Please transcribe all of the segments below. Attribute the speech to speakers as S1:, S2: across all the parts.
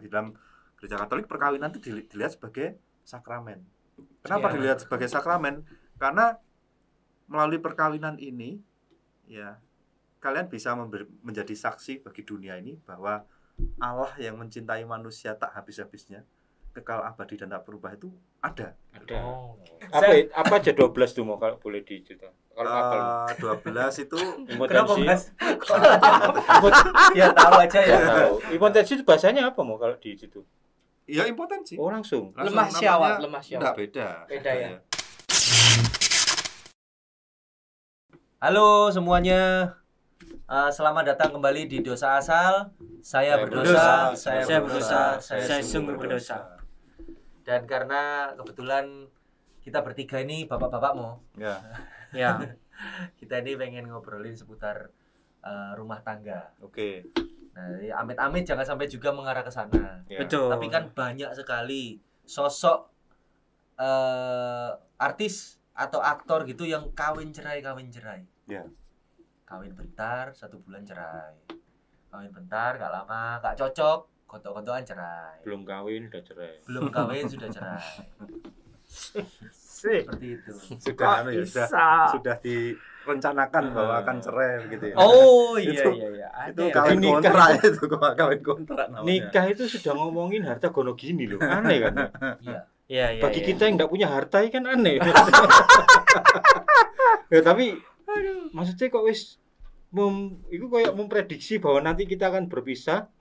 S1: Kalau di dalam gereja Katolik perkawinan itu dilihat sebagai sakramen. Kenapa dilihat sebagai sakramen? Karena melalui perkawinan ini ya kalian bisa menjadi saksi bagi dunia ini bahwa Allah yang mencintai manusia tak habis-habisnya, kekal abadi dan tak berubah itu ada.
S2: Apa aja 12 tuh mau kalau boleh dicerita? Kalau apel
S1: 12 itu
S3: Kenapa
S2: impotensi.
S3: Mas? Ya tahu aja ya.
S2: Tahu. Impotensi itu bahasanya apa mau kalau di situ?
S1: ya impotensi.
S2: Oh, langsung.
S3: Lemah syawat, lemah syawat.
S1: Enggak beda.
S3: Beda ya. Halo semuanya. Selamat datang kembali di Dosa Asal. Saya berdosa, saya berdosa, saya sungguh berdosa. Dan karena kebetulan kita bertiga ini bapak-bapak mau.
S1: Ya.
S3: Kita ini pengen ngobrolin seputar rumah tangga.
S1: Oke.
S3: Nah, amit-amit jangan sampai juga mengarah ke sana.
S1: Ya.
S4: Betul.
S3: Tapi kan banyak sekali sosok artis atau aktor gitu yang kawin cerai.
S1: Ya.
S3: Kawin bentar, 1 bulan cerai. Kawin bentar, gak lama, gak cocok, gontok-gontokan cerai.
S2: Belum kawin udah cerai.
S3: Belum kawin sudah cerai. Seperti itu.
S1: Sudah sudah direncanakan bahwa akan cerai begitu ya.
S3: Oh iya.
S1: Itu
S3: Ada
S1: kawin
S2: nikah
S1: kontrak itu kawin kontrak namanya.
S2: Nikah itu sudah ngomongin harta gono gini loh. Aneh kan?
S3: Iya.
S4: Iya.
S2: Bagi kita yang enggak punya harta kan aneh. Ya tapi maksudnya kok wis itu kayak memprediksi bahwa nanti kita akan berpisah.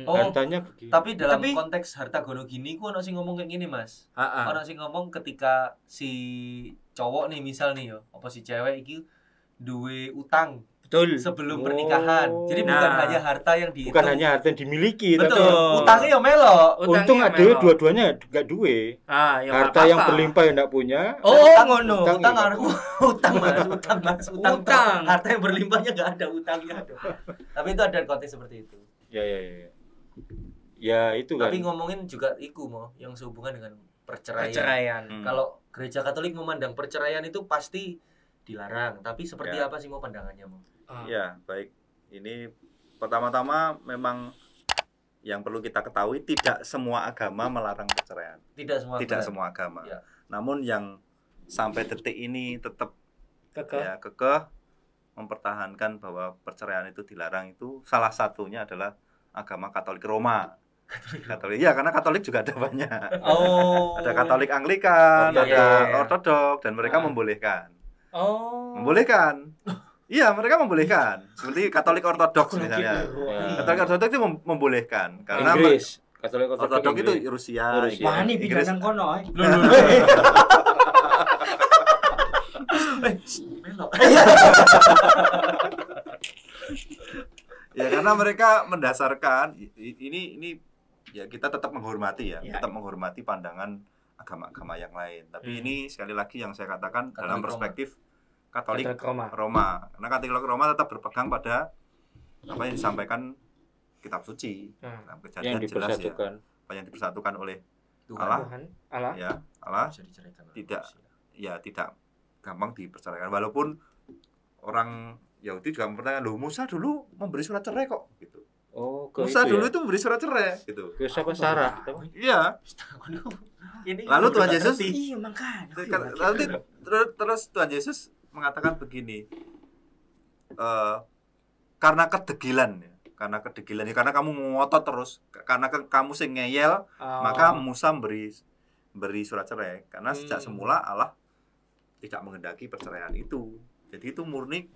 S3: Oh,
S2: Hartanya begini.
S3: tapi dalam konteks harta gono gini ku ono sing ngomong kayak gini, Mas. Ono sing ngomong ketika si cowok nih misal nih yo, apa si cewek iki duwe utang
S4: Betul.
S3: sebelum pernikahan. Jadi bukan hanya harta yang dihitung.
S2: Bukan hanya harta yang dimiliki,
S3: betul.
S2: tapi
S3: Utangnya yo melok.
S2: untung ada dua-duanya enggak duwe.
S4: Ya
S2: Harta yang berlimpah yang enggak punya.
S4: Oh, ngono.
S3: Utang Mas. Utang. Harta yang berlimpahnya enggak ada utangnya. Tapi itu ada konteks seperti itu.
S2: Ya itu kan.
S3: Tapi ngomongin juga iku mau yang sehubungan dengan perceraian.
S4: Perceraian.
S3: Kalau gereja Katolik memandang perceraian itu pasti dilarang. Tapi seperti apa sih mau pandangannya mau?
S1: Ya, baik. Ini pertama-tama memang yang perlu kita ketahui tidak semua agama melarang perceraian. Tidak semua agama.
S3: Ya.
S1: Namun yang sampai detik ini tetap
S4: Kekeh.
S1: mempertahankan bahwa perceraian itu dilarang itu salah satunya adalah agama Katolik Roma. Katolik. Ya, karena Katolik juga ada banyak.
S4: Oh.
S1: Ada Katolik Anglikan,
S4: Iya,
S1: ada
S4: iya.
S1: Ortodok dan mereka membolehkan.
S4: Oh.
S1: Membolehkan. Iya, mereka membolehkan. Seperti Katolik Ortodoks misalnya. Katolik Ortodoks itu membolehkan karena
S2: Inggris. Katolik
S1: Ortodoks itu
S2: Inggris.
S1: Rusia.
S4: Wah, ini
S1: Inggris.
S4: pindahan kono.
S3: Melok.
S1: Ya karena mereka mendasarkan ini ya kita tetap menghormati ya, tetap menghormati pandangan agama-agama yang lain. Tapi ini sekali lagi yang saya katakan
S3: Katolik
S1: dalam
S3: Roma.
S1: perspektif Katolik
S4: Roma.
S1: Roma. Karena Katolik Roma tetap berpegang pada apa yang disampaikan kitab suci. Dalam Kejadian
S2: Yang
S1: jelas ya.
S2: dipersatukan.
S1: Apa yang dipersatukan oleh
S3: Tuhan.
S1: Allah. Ya, Allah
S3: Bisa diceraikan oleh
S1: tidak
S3: manusia.
S1: tidak gampang diperceraikan walaupun orang Yahudi juga mempertanyakan, loh Musa dulu memberi surat cerai kok gitu.
S2: Oh, ke
S1: Musa
S2: itu
S1: dulu
S2: ya?
S1: itu memberi surat cerai gitu.
S2: Ke siapa Sarah?
S1: Iya.
S3: Ini
S1: Lalu Tuhan Yesus
S4: Iya, makanya.
S1: nanti terus Tuhan Yesus mengatakan begini. Karena kedegilan ya. Karena kamu ngotot terus, karena kamu sing ngeyel, maka Musa beri surat cerai. Karena sejak semula Allah tidak menghendaki perceraian itu. Jadi itu murni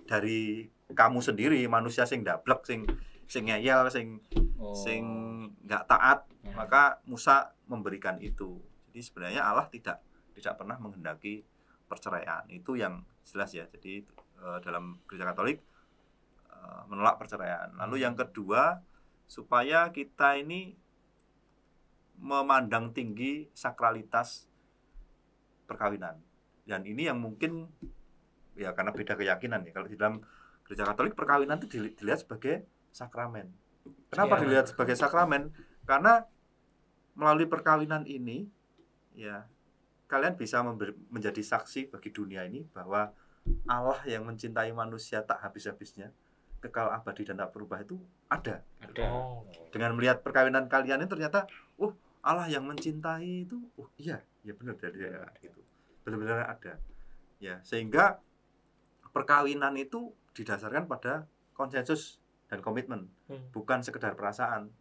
S1: dari kamu sendiri, manusia sing dablek, sing ngeyel, sing enggak taat, maka Musa memberikan itu. Jadi sebenarnya Allah tidak pernah menghendaki perceraian. Itu yang jelas ya. Jadi dalam Gereja Katolik menolak perceraian. Lalu yang kedua, supaya kita ini memandang tinggi sakralitas perkawinan. Dan ini yang mungkin ya karena beda keyakinan ya. Kalau di dalam Gereja Katolik perkawinan itu dilihat sebagai sakramen. Kenapa dilihat sebagai sakramen? Karena melalui perkawinan ini ya kalian bisa menjadi saksi bagi dunia ini bahwa Allah yang mencintai manusia tak habis-habisnya, kekal abadi dan tak berubah itu ada. Dengan melihat perkawinan kalian ini ternyata Allah yang mencintai itu iya benar dari gitu. Benar-benar ada. Ya, sehingga perkawinan itu didasarkan pada konsensus dan komitmen, bukan sekedar perasaan.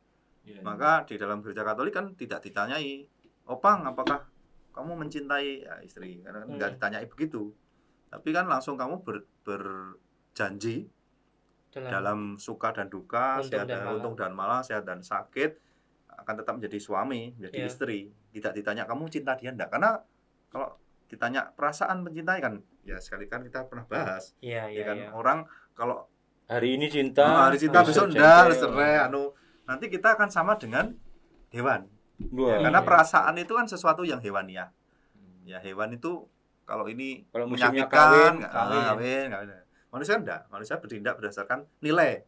S1: Maka di dalam gereja Katolik kan tidak ditanyai, "Opang, apakah kamu mencintai istri?" Karena enggak ditanyai begitu. Tapi kan langsung kamu berjanji dalam suka dan duka, untung dan malang, sehat dan sakit, akan tetap menjadi suami, menjadi istri. Tidak ditanya kamu cinta dia enggak. Karena kalau ditanya perasaan mencintai kan, ya sekali kan kita pernah bahas. Orang kalau
S2: hari ini cinta,
S1: besok enggak, cerai, nanti kita akan sama dengan hewan. Karena perasaan itu kan sesuatu yang hewaniah. Ya, hewan itu kalau menyakitkan, kawin. Manusia enggak. Manusia bertindak berdasarkan nilai.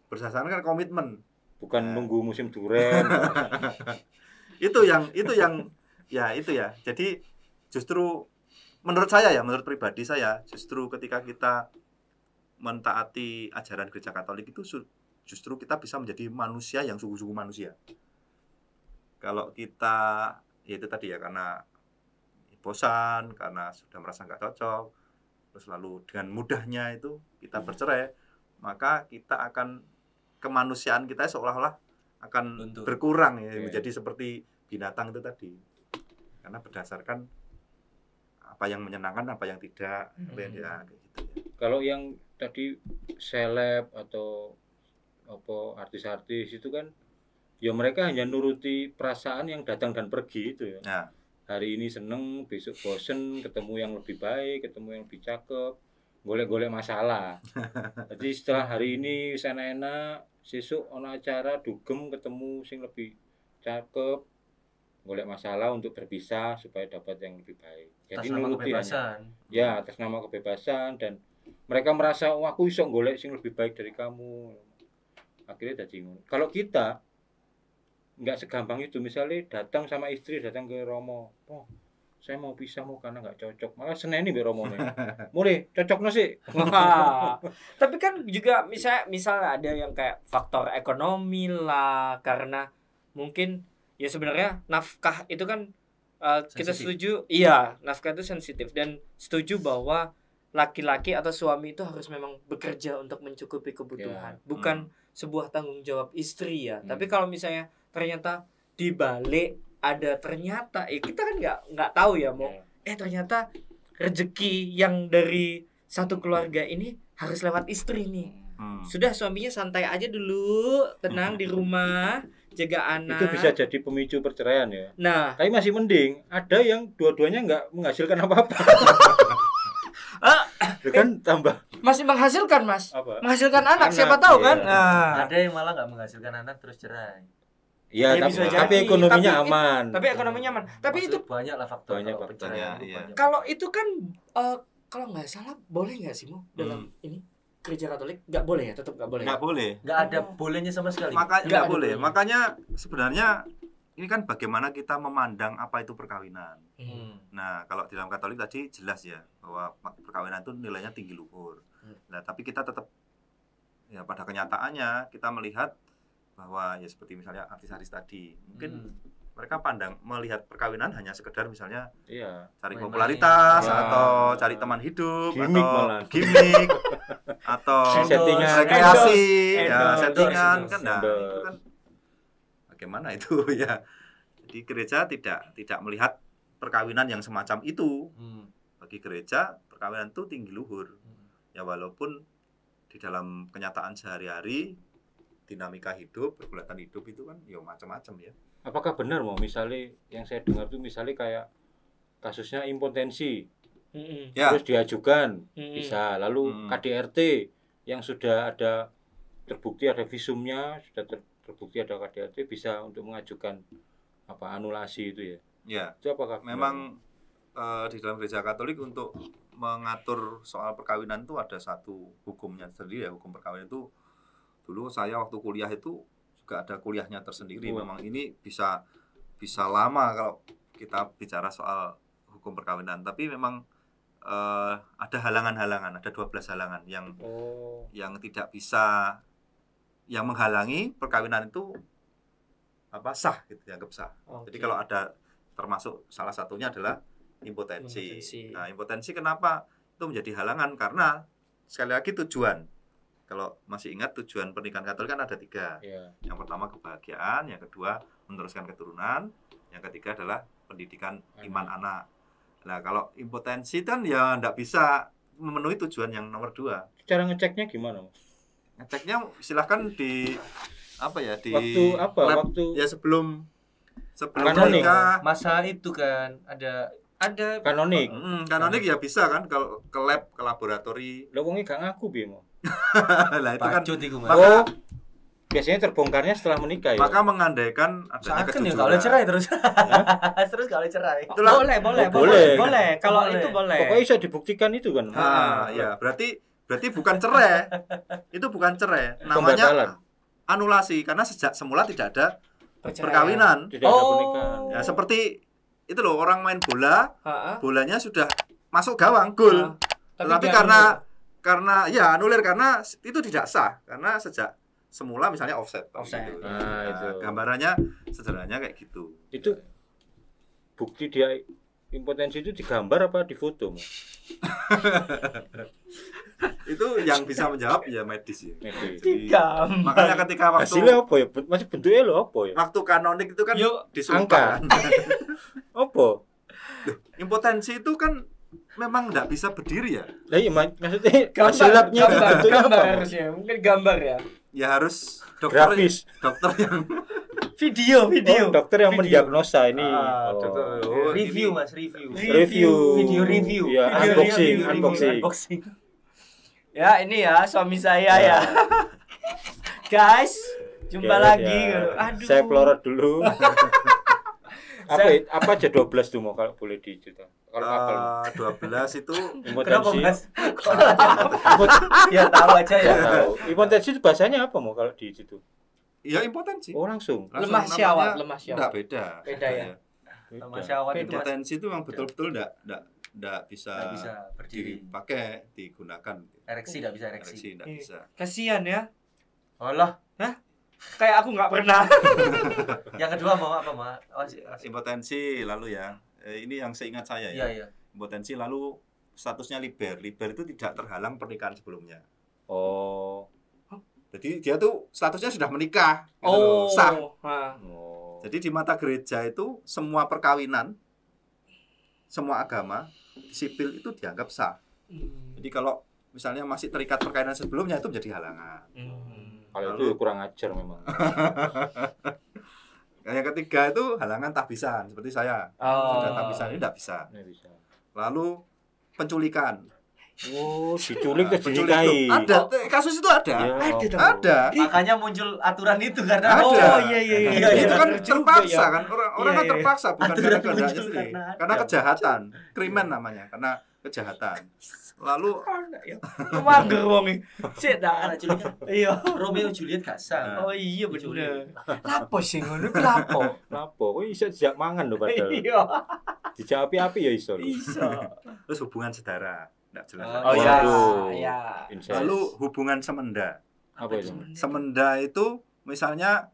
S1: Berdasarkan kan komitmen.
S2: Bukan nunggu musim duren.
S1: itu yang Jadi justru menurut pribadi saya, justru ketika kita mentaati ajaran gereja Katolik itu justru kita bisa menjadi manusia yang sungguh-sungguh manusia. Kalau kita itu tadi karena bosan, karena sudah merasa nggak cocok, terus lalu dengan mudahnya itu kita bercerai, maka kita akan kemanusiaan kita seolah-olah akan berkurang menjadi seperti binatang itu tadi. Karena berdasarkan apa yang menyenangkan, apa yang tidak, kayak gitu ya.
S2: Kalau yang tadi seleb atau artis-artis itu kan ya mereka hanya nuruti perasaan yang datang dan pergi itu ya. Hari ini seneng, besok bosen, ketemu yang lebih baik, ketemu yang lebih cakep, golek-golek masalah. Jadi setelah hari ini enak-enak, sesuk ono acara dugem ketemu sing lebih cakep, golek masalah untuk berpisah supaya dapat yang lebih baik. Jadi nuruti atas nama kebebasan, dan mereka merasa aku iso golek sing lebih baik dari kamu. Akhirnya jadi kalau kita nggak segampang itu, misalnya datang sama istri, datang ke Romo, saya mau pisah karena nggak cocok, malah seneni be Romo nih, mulai cocoknya sih.
S4: Tapi kan juga misal ada yang kayak faktor ekonomi lah, karena mungkin ya sebenarnya nafkah itu kan kita setuju, nafkah itu sensitif, dan setuju bahwa laki-laki atau suami itu harus memang bekerja untuk mencukupi kebutuhan, bukan sebuah tanggung jawab istri ya. Tapi kalau misalnya ternyata di balik ada kita kan nggak tahu ya ternyata rezeki yang dari satu keluarga ini harus lewat istri nih. Sudah, suaminya santai aja dulu, tenang di rumah, jaga anak.
S2: Itu bisa jadi pemicu perceraian ya. Nah, tapi masih mending ada yang dua-duanya nggak menghasilkan apa-apa. Kan tambah
S4: masih menghasilkan, Mas. Menghasilkan anak, siapa tahu kan.
S3: Ada yang malah nggak menghasilkan anak terus cerai.
S2: Ya, tapi ekonominya aman.
S4: Tapi ekonominya aman. Tapi itu
S3: banyak lah faktornya.
S4: Kalau itu kan kalau nggak salah boleh nggak sih dalam ini gereja Katolik? Nggak boleh ya, tetap nggak boleh.
S1: Nggak boleh.
S3: Nggak ada bolehnya sama sekali.
S1: Nggak boleh. Makanya sebenarnya ini kan bagaimana kita memandang apa itu perkawinan. Nah, kalau di dalam Katolik tadi jelas ya bahwa perkawinan itu nilainya tinggi luhur. Nah, tapi kita tetap ya pada kenyataannya kita melihat bahwa ya seperti misalnya artis-artis tadi, mungkin mereka melihat perkawinan hanya sekedar misalnya cari popularitas atau cari teman hidup, gimmick atau rekreasi, settingan kan. Nah, itu kan bagaimana itu ya. Jadi gereja tidak melihat perkawinan yang semacam itu. Bagi gereja perkawinan itu tinggi luhur. Ya walaupun di dalam kenyataan sehari-hari dinamika hidup, pergulatan hidup itu kan ya macam-macam ya.
S2: Apakah benar misalnya yang saya dengar tuh misalnya kayak kasusnya impotensi, terus diajukan bisa, lalu KDRT yang sudah ada terbukti ada visumnya, sudah terbukti ada KDRT bisa untuk mengajukan anulasi itu ya.
S1: Ya.
S2: Itu apakah
S1: memang di dalam gereja Katolik untuk mengatur soal perkawinan itu ada satu hukumnya sendiri ya. Hukum perkawinan itu dulu saya waktu kuliah itu juga ada kuliahnya tersendiri. Memang ini bisa lama kalau kita bicara soal hukum perkawinan, tapi memang ada halangan-halangan, ada 12 halangan yang tidak bisa, yang menghalangi perkawinan itu sah gitu, dianggap sah. Jadi kalau ada, termasuk salah satunya adalah impotensi. Nah, impotensi kenapa itu menjadi halangan? Karena sekali lagi tujuan. Kalau masih ingat tujuan pernikahan Katolik kan ada 3. Yang pertama kebahagiaan, yang kedua meneruskan keturunan, yang ketiga adalah pendidikan iman anak. Nah, kalau impotensi kan ya enggak bisa memenuhi tujuan yang nomor 2.
S2: Cara ngeceknya gimana?
S1: Ngeceknya silahkan di di
S2: waktu
S1: ya sebelum
S2: nikah.
S3: Masa itu kan ada
S2: kanonik.
S1: Kanonik ya bisa kan, kalau ke lab, ke laboratori.
S2: Lah wong gak ngaku piye mau?
S1: Lah itu kan
S2: biasanya terbongkarnya setelah menikah ya.
S1: Maka mengandaikan adanya kejujuran.
S3: Kalau cerai terus. Terus kalau cerai.
S4: Boleh. Kalau itu boleh.
S2: Pokoknya bisa dibuktikan itu kan.
S1: Ya, berarti bukan cerai. Itu bukan cerai. Namanya anulasi, karena sejak semula tidak ada perkawinan.
S2: Tidak ada pernikahan.
S1: Ya, seperti itu loh, orang main bola, bolanya sudah masuk gawang, gol. Tetapi karena ya anulir, karena itu tidak sah, karena sejak semula misalnya offset. Gitu.
S2: Itu.
S1: Gambarannya sederhananya kayak gitu.
S2: Itu bukti dia impotensi itu digambar apa difoto?
S1: Itu yang bisa menjawab ya medis ya.
S2: Jadi,
S1: makanya ketika waktu
S2: hasilnya apa ya? Masih bentuknya lo apa ya?
S1: Waktu kanonik itu kan
S2: disumpah. Apa?
S1: Impotensi itu kan memang enggak bisa berdiri ya.
S2: Lah iya maksudnya hasilnya
S4: gambar harusnya. Mungkin gambar ya.
S1: Ya harus
S2: grafis.
S1: Dokter yang
S4: video.
S2: Dokter yang mendiagnosa ini.
S3: Review Mas, review.
S2: Video
S3: review.
S2: Ya, unboxing.
S4: Ya, ini ya suami saya ya. Guys, jumpa lagi.
S2: Ya. Aduh. Saya pelorot dulu. apa aja 12 tuh mau kalau boleh dicerita. Kalau apel
S1: 12 itu
S2: impotensi.
S3: Ya tahu aja ya.
S2: Impotensi itu bahasanya apa mau kalau di situ?
S1: Ya impotensi.
S2: Oh langsung.
S4: Lemah syahwat.
S1: Enggak beda
S4: ya.
S3: Lemah syahwat itu
S1: impotensi itu memang betul-betul enggak bisa berdiri, pakai digunakan.
S3: Ereksi enggak
S1: bisa.
S4: Kasihan ya.
S3: Allah.
S4: Hah? Kayak aku nggak pernah.
S3: Yang kedua mau apa, Ma?
S1: Impotensi lalu ya. Ini yang seingat saya ya.
S3: Iya.
S1: Impotensi lalu statusnya liber. Liber itu tidak terhalang pernikahan sebelumnya.
S2: Oh.
S1: Jadi dia tuh statusnya sudah menikah. Sah. Jadi di mata gereja itu semua perkawinan, semua agama, sipil itu dianggap sah. Jadi kalau misalnya masih terikat perkawinan sebelumnya itu menjadi halangan.
S2: Kalau itu kurang ajar memang.
S1: Yang ketiga itu halangan tahbisan, seperti saya. Sudah tahbisan ini tidak bisa. Lalu penculikan.
S2: Oh, diculik terus dinikahi.
S1: Ada, kasus itu ada.
S2: Ya,
S1: ada.
S3: Makanya muncul aturan itu karena
S1: iya. Itu kan terpaksa kan, orang kan terpaksa bukan karena kehendaknya sendiri. Karena kejahatan, krimen namanya, karena kejahatan. Lalu
S4: mager wong iki. Sik dah
S3: culikan.
S4: Iya,
S3: Romeo Juliet gak sah.
S4: Oh iya bener. Lapo sing ngono ku lapo?
S2: Lapo kok iso dijak mangan lho padahal.
S4: Iya.
S2: Dijak api-api ya iso.
S4: Iso.
S1: Terus hubungan saudara, enggak jelas.
S4: Oh iya.
S1: Lalu hubungan semenda.
S2: Apa itu?
S1: Semenda itu misalnya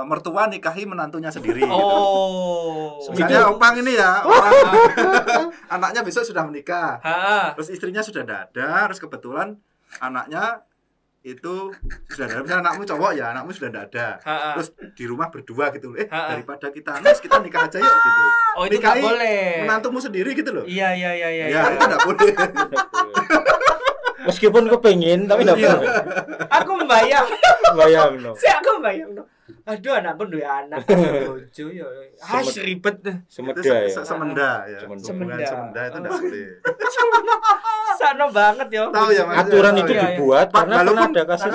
S1: mertua nikahi menantunya sendiri. Misalnya opang ini ya, anaknya besok sudah menikah. Terus istrinya sudah tidak ada, terus kebetulan anaknya itu sudah ada. Misalnya anakmu cowok ya, anakmu sudah tidak ada. Terus di rumah berdua gitu. Daripada kita nikah aja yuk gitu.
S4: Oh, itu nikahi boleh.
S1: Menantumu sendiri gitu loh.
S4: Iya.
S1: Ya, itu tidak boleh.
S2: Meskipun kepengen tapi enggak boleh.
S4: Aku membayang.
S2: No.
S4: Aku membayang no. Aduh, anak pun dua anak. Bojo ya. Ribet deh.
S2: Semenda ya.
S1: Semenda itu enggak boleh.
S4: Sana banget ya.
S1: Tahu ya,
S2: aturan itu dibuat karena ada kasus.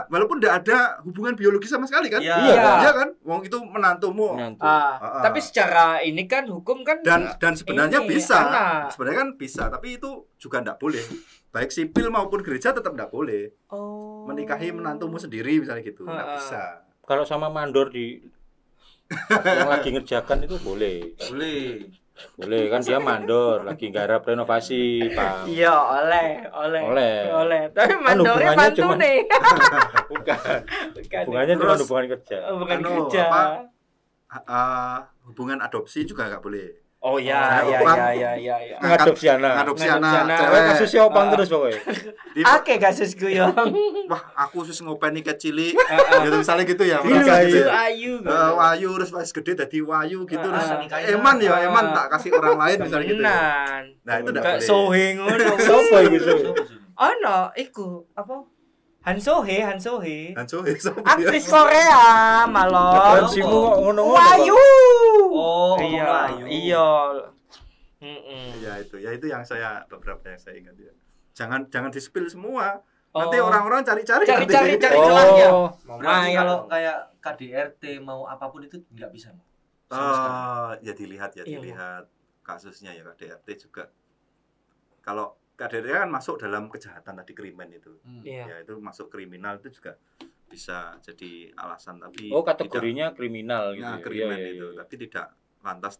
S1: Walaupun enggak ada hubungan biologis sama sekali kan?
S2: Iya
S1: kan? Wong itu menantumu.
S4: Tapi secara ini kan hukum kan
S1: dan sebenarnya bisa. Sebenarnya kan bisa, tapi itu juga enggak boleh. Baik sipil maupun gereja tetap enggak boleh. Menikahi menantumu sendiri misalnya gitu. Enggak bisa.
S2: Kalau sama mandor yang lagi ngerjakan itu boleh. Boleh kan dia mandor lagi garap renovasi, Pak.
S4: Iya, oleh. Tapi mandornya
S2: hubungannya
S4: mantu
S2: cuman-
S4: nih.
S2: Bukan.
S4: Bukan.
S2: Hubungannya cuma
S1: Terus-
S2: hubungan kerja.
S4: Bukan
S1: Anu,
S4: kerja.
S1: apa? Hubungan adopsi juga nggak boleh.
S4: Oh ya.
S2: Mengadopsi anak.
S1: Ngadopsi
S4: Ngadopsi
S1: anak
S4: anak.
S1: cewek.
S2: Kasusnya opang terus pokoknya.
S1: Di-
S4: Oke kasusku yang
S1: Wah, aku sus ngopeni kecili. Gitu misalnya gitu ya.
S2: Iya,
S1: Merasa gitu
S2: iya.
S1: ya.
S4: ayu.
S1: Wayu terus pas gede jadi Wayu gitu terus
S3: nikahin
S1: Eman ya
S4: anak.
S1: Eman tak kasih orang lain misalnya gitu ya.
S4: Temenan.
S1: Nah itu enggak
S4: Kayak
S1: boleh.
S4: Sohe ngono.
S2: Sopo gitu.
S4: Ono iku apa? Han Sohe.
S1: Hansohe sopo ya?
S4: Aktris Korea malah.
S2: Referensimu kok ngono-ngono.
S4: Wayu.
S3: Oh,
S4: Iya.
S3: Wayu.
S4: Iya.
S1: Ya itu yang saya beberapa yang saya ingat ya. Jangan di-spill semua. Nanti
S4: Oh.
S1: orang-orang cari-cari
S4: Cari
S1: nanti.
S4: celahnya.
S2: Oh,
S3: Berarti
S4: Nah,
S3: kalau kayak KDRT mau apapun itu nggak bisa. Mas? Sama sekali.
S1: Ya dilihat
S4: Iya,
S1: dilihat kasusnya ya KDRT juga. Kalau KDRT kan masuk dalam kejahatan tadi krimen itu.
S4: Iya.
S1: Ya itu masuk kriminal itu juga bisa jadi alasan tapi
S2: Oh, kategorinya kriminal gitu.
S1: tidak,
S2: ya.
S1: krimen
S2: Iya,
S1: itu
S2: iya.
S1: tapi tidak lantas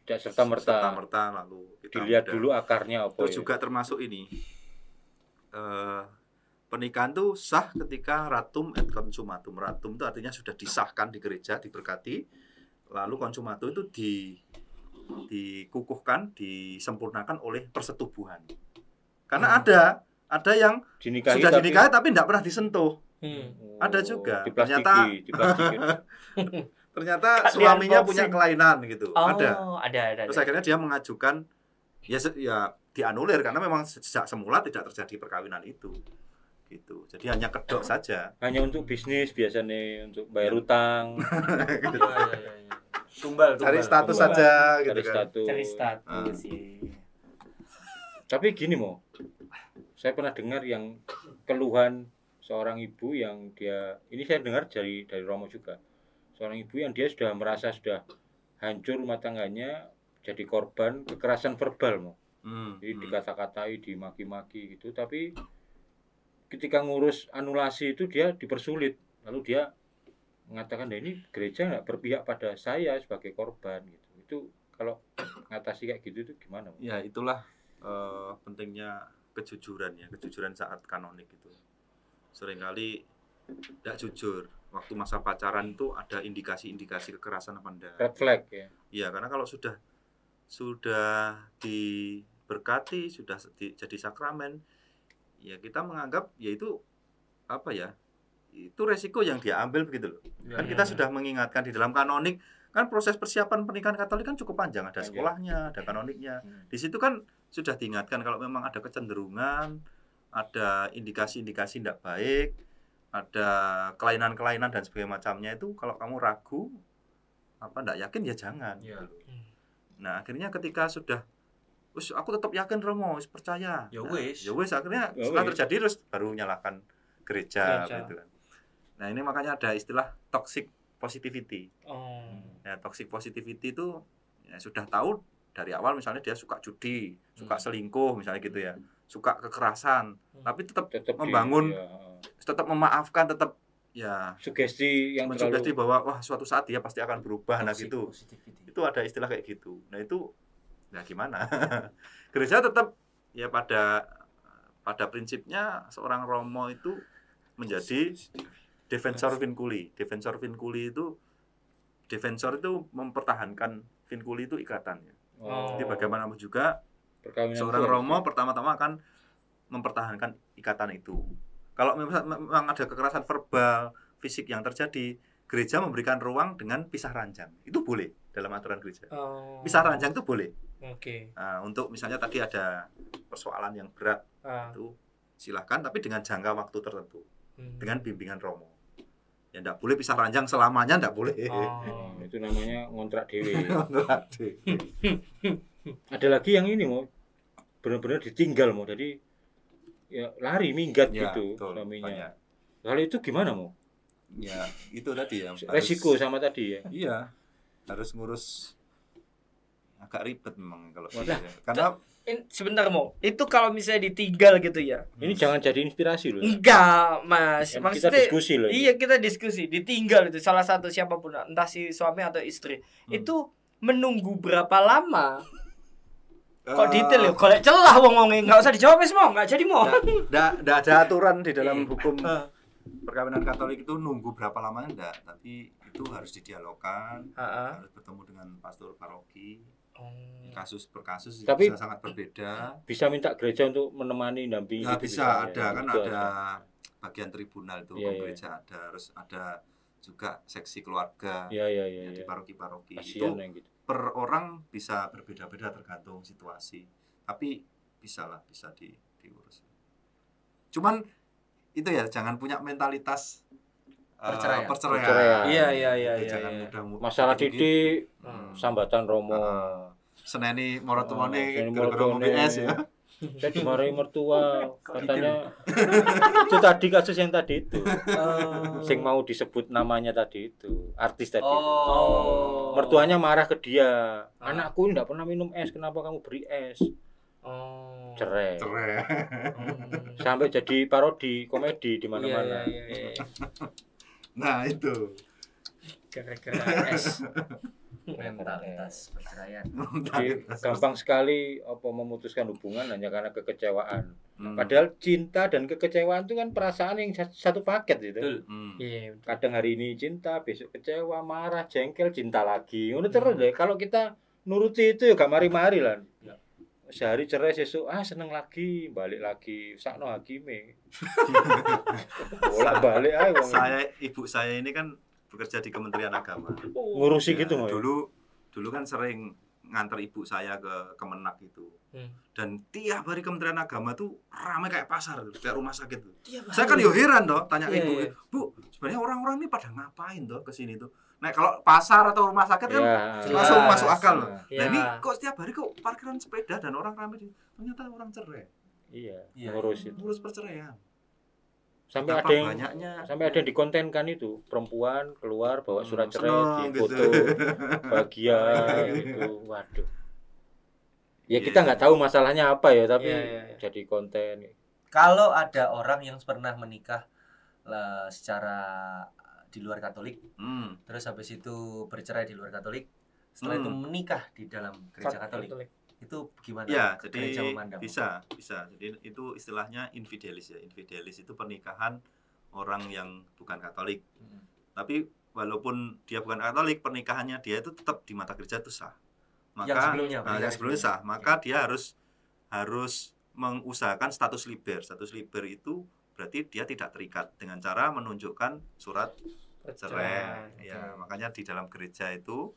S2: Tidak serta-merta
S1: lalu kita
S2: dilihat
S1: mudah.
S2: dulu akarnya apa.
S1: Terus
S2: ya.
S1: juga termasuk ini pernikahan itu sah ketika ratum et consumatum. Ratum itu artinya sudah disahkan di gereja, diberkati. Lalu consumatum itu dikukuhkan, disempurnakan oleh persetubuhan. Karena ada yang
S2: Dinikahi
S1: sudah
S2: tapi-
S1: dinikahi tapi tidak pernah disentuh.
S2: Oh,
S1: Ada juga.
S2: diplastiki.
S1: Ternyata
S4: Kalian
S1: suaminya
S4: boxing.
S1: punya kelainan gitu.
S4: Oh,
S1: Ada.
S4: ada.
S1: Terus akhirnya dia mengajukan ya dianulir karena memang sejak semula tidak terjadi perkawinan itu. Gitu. Jadi hanya kedok saja.
S2: Hanya untuk bisnis biasanya, untuk bayar utang,
S1: Gitu.
S3: Tumbal.
S1: Cari status
S2: Tumbal.
S1: saja gitu
S2: cari
S1: kan.
S2: status.
S4: Cari status sih.
S2: Tapi gini Mo, saya pernah dengar yang keluhan seorang ibu yang dia, ini saya dengar dari Romo juga, seorang ibu yang dia sudah merasa sudah hancur rumah tangganya, jadi korban kekerasan verbal Mo. Jadi dikata-katai, dimaki-maki gitu, tapi ketika ngurus anulasi itu dia dipersulit, lalu dia mengatakan, "Nah, ini gereja nggak berpihak pada saya sebagai korban," gitu. Itu kalau ngatasi kayak gitu itu gimana Mo?
S1: Ya itulah pentingnya kejujuran ya, kejujuran saat kanonik itu. Seringkali tidak jujur. Waktu masa pacaran itu ada indikasi-indikasi kekerasan apa enggak.
S2: Red flag ya.
S1: Iya, karena kalau sudah diberkati, sudah jadi sakramen, ya kita menganggap ya itu apa ya? Itu resiko yang dia ambil begitu loh.
S3: Ya,
S1: Kan kita sudah mengingatkan di dalam kanonik, kan proses persiapan pernikahan Katolik kan cukup panjang, ada
S2: Panjang.
S1: sekolahnya, ada kanoniknya. Di situ kan sudah diingatkan kalau memang ada kecenderungan, ada indikasi-indikasi tidak baik, ada kelainan-kelainan dan sebagainya macamnya, itu kalau kamu ragu apa enggak yakin ya jangan.
S3: Ya.
S1: Gitu. Nah, akhirnya ketika sudah aku tetap yakin Romo, percaya.
S3: Ya
S1: Nah,
S3: wis.
S1: ya wis akhirnya
S2: Ya
S1: setelah
S2: wis.
S1: terjadi terus baru nyalakan gereja
S4: Gereja.
S1: gitu kan. Nah, ini makanya ada istilah toxic positivity.
S4: Oh.
S1: Ya, toxic positivity itu ya, sudah tahu dari awal misalnya dia suka judi, suka selingkuh misalnya gitu ya, suka kekerasan, tapi tetap membangun, tetap memaafkan, tetap ya
S2: sugesti yang
S1: mensugesti
S2: terlalu
S1: bahwa wah suatu saat dia pasti akan berubah. Nah gitu.
S3: Positivity.
S1: Itu ada istilah kayak gitu. Nah itu nah gimana? Gereja tetap ya pada prinsipnya seorang Romo itu menjadi defensor vinculi. Defensor vinculi itu mempertahankan vinculi itu ikatannya.
S2: Oh,
S1: Jadi bagaimanapun juga
S2: perkawinan
S1: seorang
S2: itu
S1: Romo pertama-tama akan mempertahankan ikatan itu. Kalau memang ada kekerasan verbal, fisik yang terjadi, gereja memberikan ruang dengan pisah ranjang. Itu boleh dalam aturan gereja.
S4: Oh.
S1: Pisah ranjang itu boleh.
S4: Oke.
S1: Nah, untuk misalnya tadi ada persoalan yang berat, itu silahkan, tapi dengan jangka waktu tertentu, dengan bimbingan Romo. Ya enggak boleh pisah ranjang selamanya, enggak boleh.
S4: Oh.
S2: itu namanya ngontrak dewe.
S1: Ngontrak deh.
S2: Ada lagi yang ini Mo, benar-benar ditinggal Mo, jadi ya lari minggat
S1: Ya,
S2: gitu
S1: betul,
S2: suaminya.
S1: banyak.
S2: Kalau itu gimana Mo?
S1: Ya, itu tadi ya.
S2: Resiko sama tadi ya.
S1: Iya. Harus ngurus agak ribet memang kalau
S2: Wah,
S1: gitu ya. Karena
S4: Sebentar Mo, itu kalau misalnya ditinggal gitu ya?
S2: Ini jangan jadi inspirasi loh.
S4: Enggak, Mas.
S2: Kan kita diskusi loh ini.
S4: Iya, kita diskusi. Ditinggal itu salah satu siapapun, entah si suami atau istri. Itu menunggu berapa lama Kok detail ya? Golek celah wong-wonge, enggak usah dijawab wis mau, enggak jadi mau.
S1: Enggak ada aturan di dalam hukum perkawinan Katolik itu nunggu berapa lama enggak, tapi itu harus didialogkan, harus bertemu dengan pastor paroki. Kasus per kasus
S2: tapi
S1: bisa sangat berbeda.
S2: Bisa minta gereja untuk menemani dampingi.
S1: Ya bisa, ada kan ada bagian tribunal itu gereja ada, harus ada juga seksi keluarga di paroki-paroki. Itu gitu. Per orang bisa berbeda-beda tergantung situasi, tapi bisa diurus. Cuman itu ya, jangan punya mentalitas perceraian.
S4: Iya.
S1: Jangan mudah
S2: masalah didik, sambatan romo.
S1: Seneni morotuane gara-gara ngombe es ya.
S2: Saya dimarahi mertua, katanya itu tadi kasus yang tadi itu. Sing mau disebut namanya tadi itu, artis tadi itu. Mertuanya marah ke dia. Anakku enggak pernah minum es, kenapa kamu beri es? Cerai. Sampai jadi parodi komedi di mana-mana.
S4: Iya.
S1: Nah, itu.
S4: Gara-gara es.
S3: Mentalitas perceraian.
S2: Jadi gampang sekali memutuskan hubungan hanya karena kekecewaan. Padahal cinta dan kekecewaan itu kan perasaan yang satu paket gitu. Kadang hari ini cinta, besok kecewa, marah, jengkel, cinta lagi. Ngono terus deh. Kalau kita nuruti itu ya gak mari-mari lah. Sehari cerai, sesuk seneng lagi, balik lagi, sakno hakime. Bolak-balik ae wong.
S1: Ibu saya ini kan bekerja di Kementerian Agama.
S2: Ngurusi gitu mau.
S1: Dulu kan sering nganter ibu saya ke Kemenak itu. Dan tiap hari Kementerian Agama tuh ramai kayak pasar, kayak rumah sakit tuh. Saya kan heran toh, tanya ibu, "Bu, sebenarnya orang-orang ini pada ngapain toh ke sini tuh?" Nah, kalau pasar atau rumah sakit kan langsung masuk akal loh. Nah, ini kok setiap hari kok parkiran sepeda dan orang ramai ternyata orang cerai.
S2: Iya, ngurus
S1: perceraian.
S2: Sampai ada yang dikontenkan itu, perempuan keluar bawa surat cerai, di foto bahagia gitu. Waduh. Ya kita nggak tahu masalahnya apa ya, tapi jadi konten.
S3: Kalau ada orang yang pernah menikah secara di luar Katolik, terus habis itu bercerai di luar Katolik, setelah itu menikah di dalam gereja Katolik. Itu gimana?
S1: Ya, jadi bisa. Jadi itu istilahnya infidelis ya. Infidelis itu pernikahan orang yang bukan Katolik. Tapi walaupun dia bukan Katolik, pernikahannya dia itu tetap di mata gereja itu sah. Maka yang sebelumnya sah, maka dia harus mengusahakan status liber. Status liber itu berarti dia tidak terikat dengan cara menunjukkan surat cerai. Ya, makanya di dalam gereja itu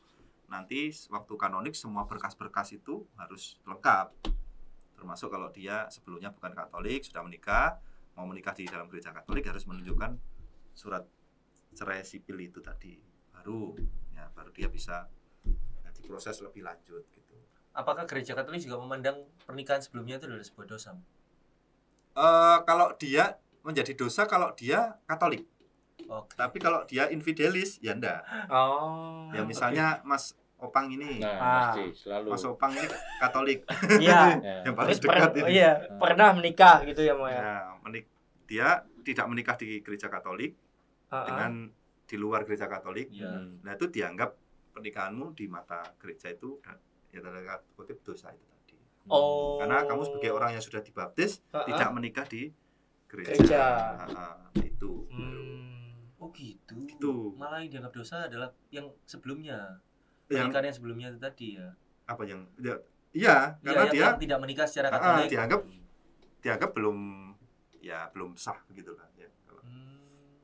S1: nanti waktu kanonik semua berkas-berkas itu harus lengkap, termasuk kalau dia sebelumnya bukan Katolik, sudah menikah, mau menikah di dalam gereja Katolik harus menunjukkan surat cerai sipil itu tadi, baru dia bisa diproses lebih lanjut gitu.
S3: Apakah gereja Katolik juga memandang pernikahan sebelumnya itu adalah sebuah dosa?
S1: Kalau dia menjadi dosa kalau dia Katolik. Tapi kalau dia infidelis ya enggak. Ya misalnya Mas Opang ini,
S2: pasti selalu.
S1: Mas Opang ini Katolik.
S4: Iya.
S1: Yang paling dekat ini.
S4: Iya, pernah menikah gitu ya, Mo ya.
S1: Dia tidak menikah di gereja Katolik dengan di luar gereja Katolik. Nah, itu dianggap pernikahanmu di mata gereja itu ya tanda kutip dosa itu tadi. Karena kamu sebagai orang yang sudah dibaptis tidak menikah di gereja. Itu.
S3: Oh gitu. Malah yang dianggap dosa adalah yang sebelumnya. Pernikahan yang sebelumnya itu tadi ya.
S1: Apa yang iya, karena dia
S3: yang tidak menikah secara Katolik.
S1: Dianggap belum sah gitu lah ya.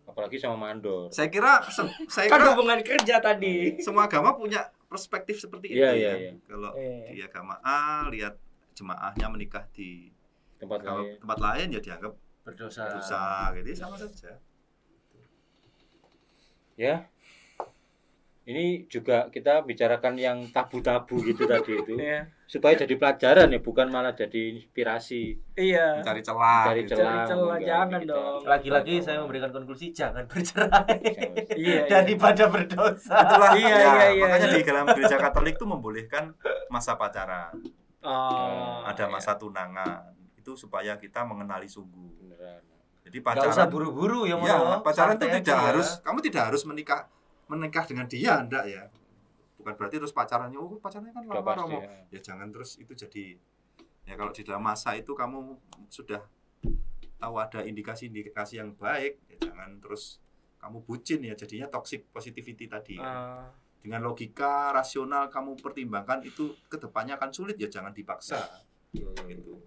S2: Apalagi sama mandor.
S1: Saya kira
S4: kan hubungan kerja tadi.
S1: Semua agama punya perspektif seperti itu
S2: ya.
S1: Kalau di agama A lihat jemaahnya menikah di tempat lain ya dianggap berdosa gitu, sama saja. Ya, ini juga kita bicarakan yang tabu-tabu gitu tadi itu, supaya jadi pelajaran ya, bukan malah jadi inspirasi.
S4: Iya.
S1: Cari celah,
S4: jangan dong.
S3: Lagi-lagi saya memberikan konklusi jangan bercerai. Daripada berdosa.
S1: Iya. Makanya di dalam gereja Katolik itu membolehkan masa pacaran. Ada masa tunangan. Itu supaya kita mengenali sungguh. Jadi pacaran
S3: nggak usah buru-buru ya,
S1: pacaran itu kamu tidak harus menikah dengan dia, enggak ya. Bukan berarti terus pacarannya kan lama-lama. Ya jangan terus itu jadi Ya kalau di dalam masa itu kamu sudah tahu ada indikasi-indikasi yang baik, ya jangan terus kamu bucin ya, jadinya toxic positivity tadi. Dengan logika rasional kamu pertimbangkan itu kedepannya akan sulit, ya jangan dipaksa. Gitu.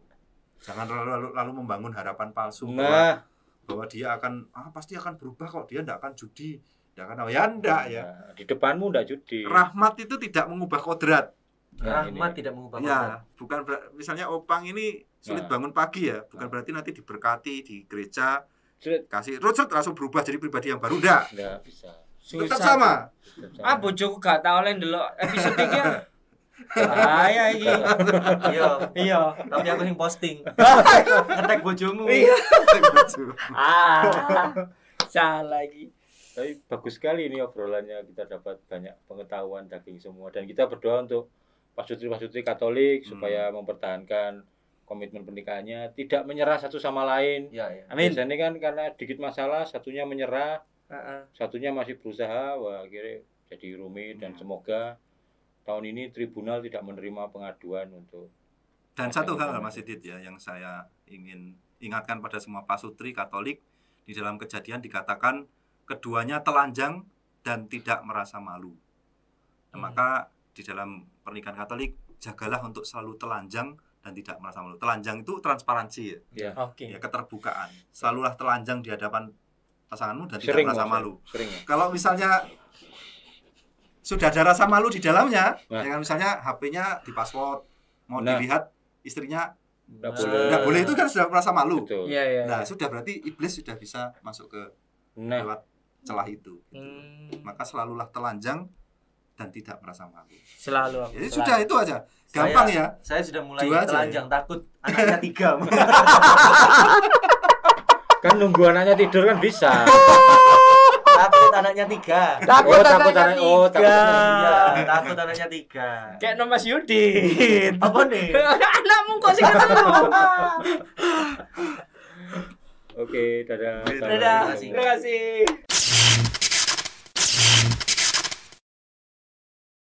S1: Jangan lalu membangun harapan palsu bahwa dia akan pasti akan berubah kok, dia tidak akan judi, tidak akan enggak ya.
S2: Di depanmu enggak judi.
S1: Rahmat itu tidak mengubah kodrat.
S3: Rahmat tidak mengubah kodrat.
S1: Ya, bukan misalnya Opang ini sulit bangun pagi ya, bukan berarti nanti diberkati di gereja kasih langsung berubah jadi pribadi yang baru, enggak
S2: bisa.
S1: Tetap sama.
S4: Bojoku gak tau oleh ndelok episode iki. Bahaya iki. Iya.
S3: Tapi aku sing posting. Ngetek bojomu.
S4: Iya. Salah lagi.
S2: Tapi bagus sekali ini obrolannya, kita dapat banyak pengetahuan daging semua, dan kita berdoa untuk pasutri Katolik supaya mempertahankan komitmen pernikahannya, tidak menyerah satu sama lain.
S3: Ya.
S2: Amin. Biasanya kan karena dikit masalah satunya menyerah. Satunya masih berusaha, akhirnya jadi rumit. Dan semoga tahun ini tribunal tidak menerima pengaduan untuk.
S1: Dan satu hal Mas Didit ya, yang saya ingin ingatkan pada semua pasutri Katolik, di dalam Kejadian dikatakan keduanya telanjang dan tidak merasa malu. Nah, maka di dalam pernikahan Katolik jagalah untuk selalu telanjang dan tidak merasa malu. Telanjang itu transparansi ya. Ya, keterbukaan. Selalulah telanjang di hadapan pasanganmu dan tidak merasa malu. Kalau misalnya sudah ada rasa malu di dalamnya, dengan misalnya HP-nya di password, mau dilihat istrinya nggak boleh, itu kan sudah merasa malu. Nah, sudah berarti iblis sudah bisa masuk ke lewat celah itu. Maka selalulah telanjang dan tidak merasa malu.
S4: Selalu.
S1: Jadi sudah itu aja. Gampang ya.
S3: Saya sudah mulai telanjang, takut anaknya 3.
S2: Kan nunggu anaknya tidur kan bisa.
S3: Takut anaknya 3.
S4: Takut anaknya 3.
S3: Takut anaknya 3.
S4: Kayak Mas Yudin.
S3: Apa nih?
S4: Anakmu kok sing ketemu.
S2: Oke, dadah.
S4: Terima kasih.